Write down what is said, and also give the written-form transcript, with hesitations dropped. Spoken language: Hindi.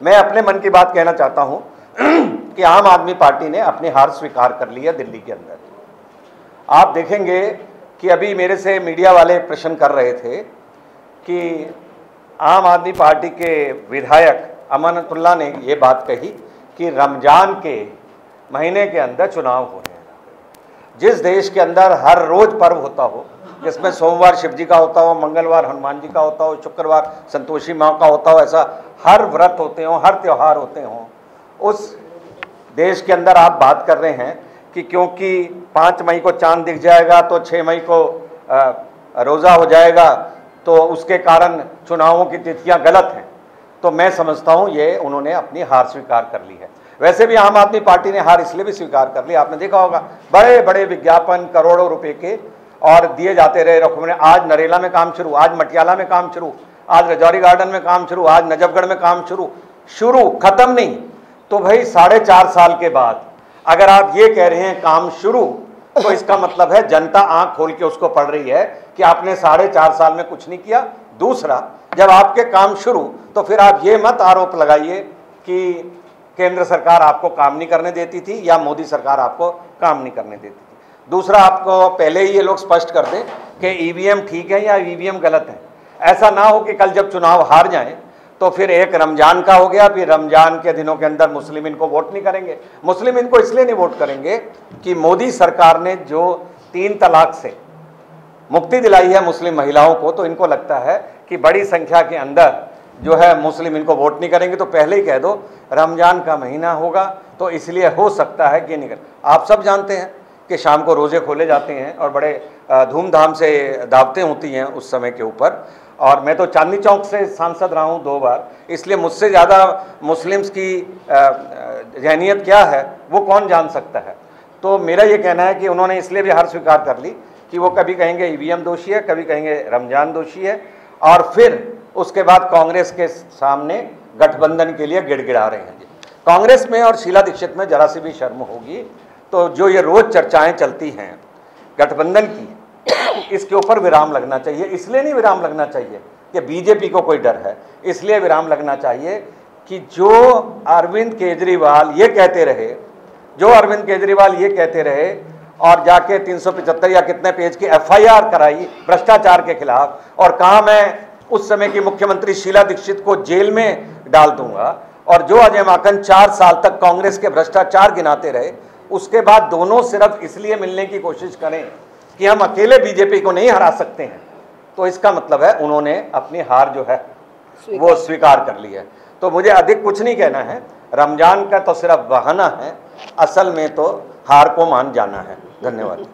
मैं अपने मन की बात कहना चाहता हूं कि आम आदमी पार्टी ने अपनी हार स्वीकार कर ली है दिल्ली के अंदर। आप देखेंगे कि अभी मेरे से मीडिया वाले प्रश्न कर रहे थे कि आम आदमी पार्टी के विधायक अमानतुल्लाह ने ये बात कही कि रमजान के महीने के अंदर चुनाव हो रहे हैं। जिस देश के अंदर हर रोज पर्व होता हो, जिसमें सोमवार शिव जी का होता हो, मंगलवार हनुमान जी का होता हो, शुक्रवार संतोषी माँ का होता हो, ऐसा हर व्रत होते हो, हर त्यौहार होते हो, उस देश के अंदर आप बात कर रहे हैं कि क्योंकि 5 मई को चांद दिख जाएगा तो 6 मई को रोज़ा हो जाएगा, तो उसके कारण चुनावों की तिथियां गलत हैं। तो मैं समझता हूं ये उन्होंने अपनी हार स्वीकार कर ली है। वैसे भी आम आदमी पार्टी ने हार इसलिए भी स्वीकार कर ली, आपने देखा होगा बड़े बड़े विज्ञापन करोड़ों रुपए के और दिए जाते रहे रकमें। आज नरेला में काम शुरू, आज मटियाला में काम शुरू, आज रजौरी गार्डन में काम शुरू, आज नजफगढ़ में काम शुरू खत्म नहीं। तो भाई 4.5 साल के बाद अगर आप ये कह रहे हैं काम शुरू, तो इसका मतलब है जनता आंख खोल के उसको पढ़ रही है कि आपने 4.5 साल में कुछ नहीं किया। दूसरा, जब आपके काम शुरू, तो फिर आप ये मत आरोप लगाइए कि केंद्र सरकार आपको काम नहीं करने देती थी या मोदी सरकार आपको काम नहीं करने देती थी। दूसरा, आपको पहले ही ये लोग स्पष्ट कर दें कि ईवीएम ठीक है या ईवीएम गलत है। ऐसा ना हो कि कल जब चुनाव हार जाएं तो फिर एक रमजान का हो गया, फिर रमजान के दिनों के अंदर मुस्लिम इनको वोट नहीं करेंगे। मुस्लिम इनको इसलिए नहीं वोट करेंगे कि मोदी सरकार ने जो 3 तलाक से मुक्ति दिलाई है मुस्लिम महिलाओं को, तो इनको लगता है कि बड़ी संख्या के अंदर जो है मुस्लिम इनको वोट नहीं करेंगे। तो पहले ही कह दो रमजान का महीना होगा, तो इसलिए हो सकता है कि नहीं कर। आप सब जानते हैं कि शाम को रोज़े खोले जाते हैं और बड़े धूमधाम से दावतें होती हैं उस समय के ऊपर। और मैं तो चांदनी चौक से सांसद रहा हूँ 2 बार, इसलिए मुझसे ज़्यादा मुस्लिम्स की जहनीत क्या है वो कौन जान सकता है। तो मेरा ये कहना है कि उन्होंने इसलिए भी हार स्वीकार कर ली कि वो कभी कहेंगे ईवीएम दोषी है, कभी कहेंगे रमजान दोषी है, और फिर उसके बाद कांग्रेस के सामने गठबंधन के लिए गिड़गिड़ा रहे हैं। कांग्रेस में और शीला दीक्षित में जरा सी भी शर्म होगी तो जो ये रोज चर्चाएं चलती हैं गठबंधन की, इसके ऊपर विराम लगना चाहिए। इसलिए नहीं विराम लगना चाहिए कि बीजेपी को कोई डर है, इसलिए विराम लगना चाहिए कि जो अरविंद केजरीवाल ये कहते रहे और जाके 375 या कितने पेज की FIR कराई भ्रष्टाचार के खिलाफ, और कहा मैं उस समय की मुख्यमंत्री शीला दीक्षित को जेल में डाल दूंगा, और जो अजय माकन 4 साल तक कांग्रेस के भ्रष्टाचार गिनाते रहे, उसके बाद दोनों सिर्फ इसलिए मिलने की कोशिश करें कि हम अकेले बीजेपी को नहीं हरा सकते हैं, तो इसका मतलब है उन्होंने अपनी हार जो है वो स्वीकार कर ली है। तो मुझे अधिक कुछ नहीं कहना है, रमजान का तो सिर्फ बहाना है, असल में तो हार को मान जाना है। धन्यवाद।